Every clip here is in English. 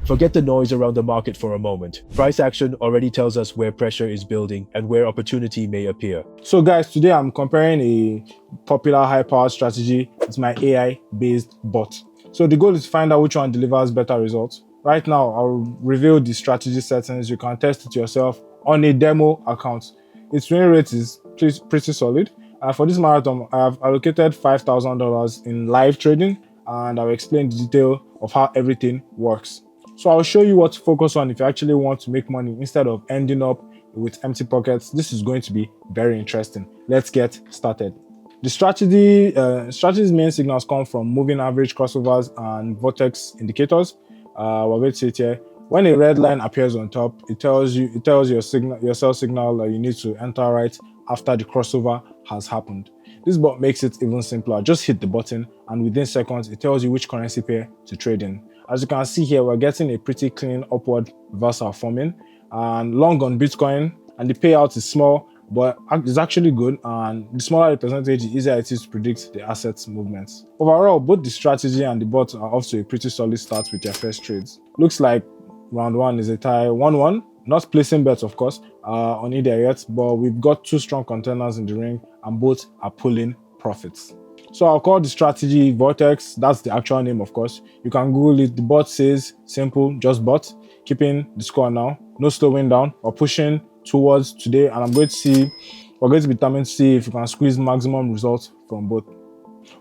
Forget the noise around the market for a moment. Price action already tells us where pressure is building and where opportunity may appear. So guys, today I'm comparing a popular high-powered strategy with my AI-based bot. So the goal is to find out which one delivers better results. Right now, I'll reveal the strategy settings. You can test it yourself on a demo account. Its win rate is pretty solid. For this marathon, I have allocated $5,000 in live trading, and I'll explain the detail of how everything works. So I'll show you what to focus on if you actually want to make money instead of ending up with empty pockets. This is going to be very interesting. Let's get started. The strategy's main signals come from moving average crossovers and Vortex indicators. We're going to see it here. When a red line appears on top, it tells your sell signal that you need to enter right after the crossover has happened. This bot makes it even simpler. Just hit the button and within seconds, it tells you which currency pair to trade in. As you can see here, we're getting a pretty clean upward reversal forming and long on Bitcoin, and the payout is small, but it's actually good, and the smaller the percentage, the easier it is to predict the asset's movements. Overall, both the strategy and the bot are off to a pretty solid start with their first trades. Looks like round one is a tie 1-1. Not placing bets, of course, on either yet, but we've got two strong contenders in the ring and both are pulling profits. So I'll call the strategy Vortex. That's the actual name, of course. You can Google it. The bot says simple, just bot. Keeping the score now. No slowing down or pushing towards today. And we're going to be determined to see if you can squeeze maximum results from both.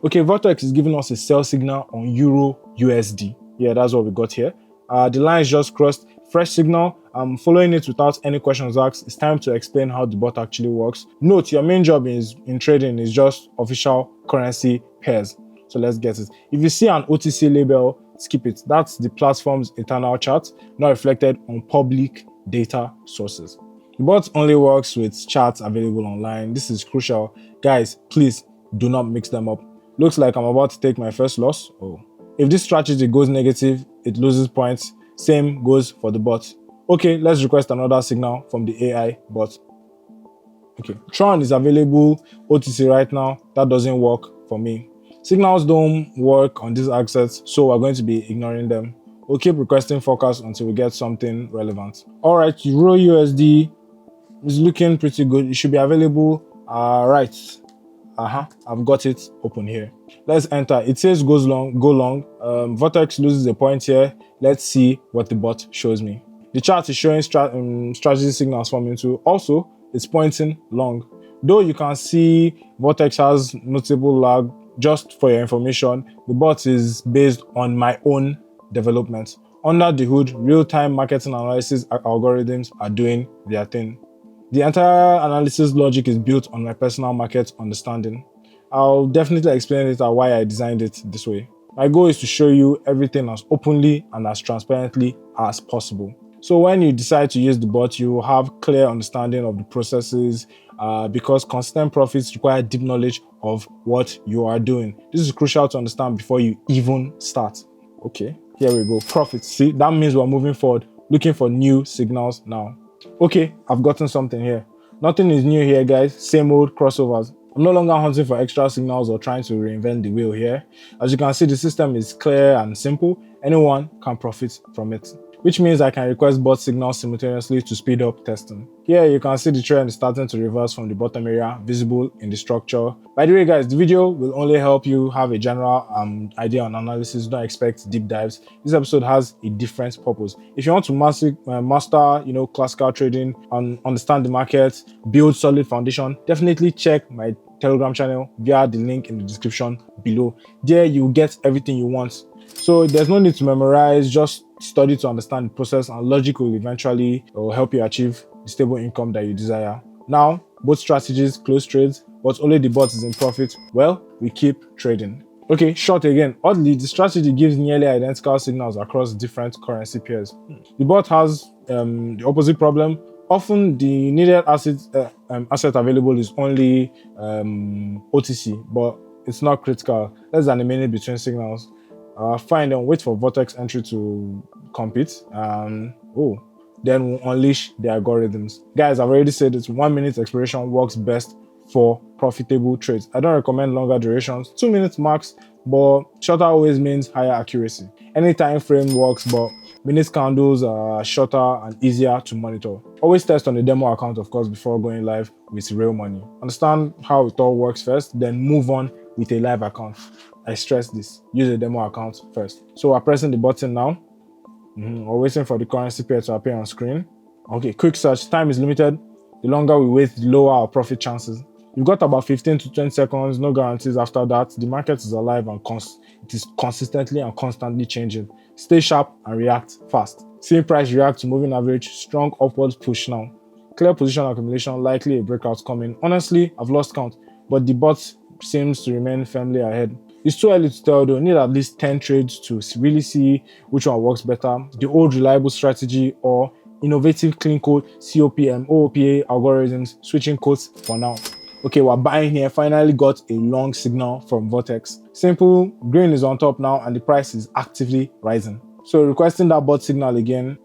Okay, Vortex is giving us a sell signal on Euro USD. Yeah, that's what we got here. The line is just crossed. Fresh signal. I'm following it without any questions asked. It's time to explain how the bot actually works. Note, your main job in trading is just official currency pairs. So let's get it. If you see an OTC label, skip it. That's the platform's internal chart, not reflected on public data sources. The bot only works with charts available online. This is crucial. Guys, please do not mix them up. Looks like I'm about to take my first loss. Oh. If this strategy goes negative, it loses points. Same goes for the bot. Okay, let's request another signal from the AI bot. Okay, Tron is available OTC right now. That doesn't work for me. Signals don't work on these assets, so we're going to be ignoring them. We'll keep requesting forecast until we get something relevant. All right, Euro USD is looking pretty good. It should be available. Right. I've got it open here. Let's enter. It says go long. Vortex loses a point here. Let's see what the bot shows me. The chart is showing strategy signals forming too. Also, it's pointing long. Though you can see Vortex has notable lag. Just for your information, the bot is based on my own development. Under the hood, real-time marketing analysis algorithms are doing their thing. The entire analysis logic is built on my personal market understanding. I'll definitely explain later why I designed it this way. My goal is to show you everything as openly and as transparently as possible. So when you decide to use the bot, you will have clear understanding of the processes because consistent profits require deep knowledge of what you are doing. This is crucial to understand before you even start. Okay, here we go. Profits. See, that means we're moving forward, looking for new signals now. Okay, I've gotten something here. Nothing is new here, guys. Same old crossovers. I'm no longer hunting for extra signals or trying to reinvent the wheel here. As you can see, the system is clear and simple. Anyone can profit from it, which means I can request both signals simultaneously to speed up testing. Here you can see the trend is starting to reverse from the bottom area, visible in the structure. By the way guys, the video will only help you have a general idea on analysis. Don't expect deep dives. This episode has a different purpose. If you want to master classical trading, understand the market, build solid foundation, definitely check my Telegram channel via the link in the description below. There you get everything you want. So there's no need to memorize, just study to understand the process, and logic will eventually help you achieve the stable income that you desire. Now, both strategies close trades, but only the bot is in profit. Well, we keep trading. Okay, short again. Oddly, the strategy gives nearly identical signals across different currency pairs. The bot has the opposite problem. Often the needed asset available is only OTC, but it's not critical. Less than a minute between signals. Fine, then wait for Vortex entry to compete. Then we'll unleash the algorithms. Guys, I've already said it, 1 minute expiration works best for profitable trades. I don't recommend longer durations, 2 minutes max, but shorter always means higher accuracy. Any time frame works, but Minute candles are shorter and easier to monitor. Always test on the demo account, of course, before going live with real money. Understand how it all works first, then move on with a live account. I stress this, use a demo account first. So we're pressing the button now. We're waiting for the currency pair to appear on screen. Okay, quick search. Time is limited. The longer we wait, the lower our profit chances. You've got about 15 to 20 seconds, no guarantees after that. The market is alive and it is consistently and constantly changing. Stay sharp and react fast. Seeing price react to moving average, strong upwards push now. Clear position accumulation, likely a breakout coming. Honestly, I've lost count, but the bot seems to remain firmly ahead. It's too early to tell though. Need at least 10 trades to really see which one works better. The old reliable strategy or innovative clean code COPM, OOPA algorithms, switching codes for now. Okay, we're buying here. Finally got a long signal from Vortex. Simple, green is on top now and the price is actively rising. So requesting that bot signal again.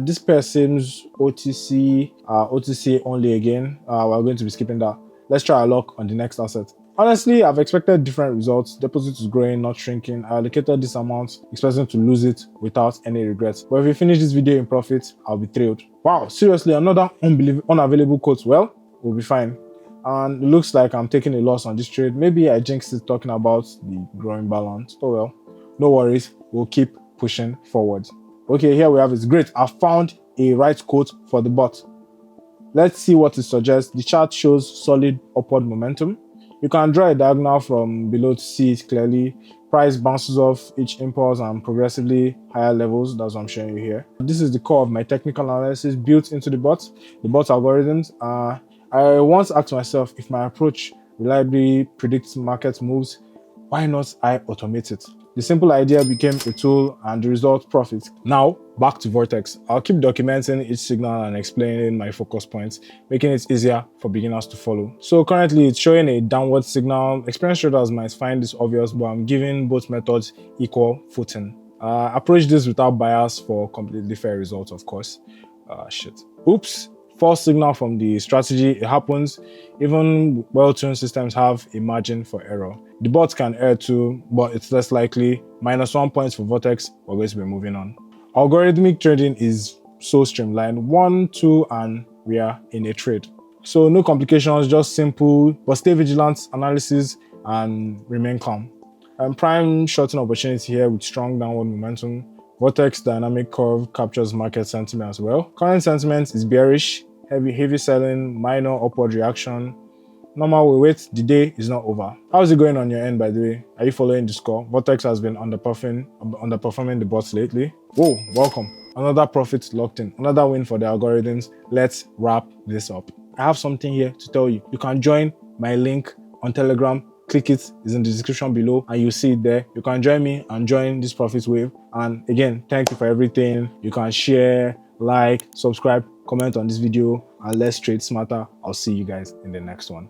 This pair seems OTC only again. We're going to be skipping that. Let's try a lock on the next asset. Honestly, I've expected different results. Deposit is growing, not shrinking. I allocated this amount, expecting to lose it without any regrets. But if we finish this video in profit, I'll be thrilled. Wow, seriously, another unavailable quote. Well, we'll be fine. And it looks like I'm taking a loss on this trade. Maybe I jinxed it talking about the growing balance. Oh well, no worries. We'll keep pushing forward. Okay, here we have it. Great. I found a right quote for the bot. Let's see what it suggests. The chart shows solid upward momentum. You can draw a diagonal from below to see it clearly. Price bounces off each impulse and progressively higher levels. That's what I'm showing you here. This is the core of my technical analysis built into the bot algorithms. I once asked myself, if my approach reliably predicts market moves, why not I automate it? The simple idea became a tool and the result profit. Now, back to Vortex. I'll keep documenting each signal and explaining my focus points, making it easier for beginners to follow. So currently it's showing a downward signal. Experienced traders might find this obvious, but I'm giving both methods equal footing. Approach this without bias for completely fair results, of course. Oops. False signal from the strategy. It happens. Even well-tuned systems have a margin for error. The bot can err too, but it's less likely. -1 points for Vortex. We're going to be moving on. Algorithmic trading is so streamlined. 1, 2, and we are in a trade. So no complications, just simple, but stay vigilant analysis and remain calm. Prime shorting opportunity here with strong downward momentum. Vortex dynamic curve captures market sentiment as well. Current sentiment is bearish, heavy selling, minor upward reaction. Normal we wait, the day is not over. How's it going on your end, by the way? Are you following the score? Vortex has been underperforming the bots lately. Whoa, welcome. Another profit locked in, another win for the algorithms. Let's wrap this up. I have something here to tell you. You can join my link on Telegram. Click it, it's in the description below and you'll see it there. You can join me and join this profit wave. And again, thank you for everything. You can share, like, subscribe, comment on this video, and let's trade smarter. I'll see you guys in the next one.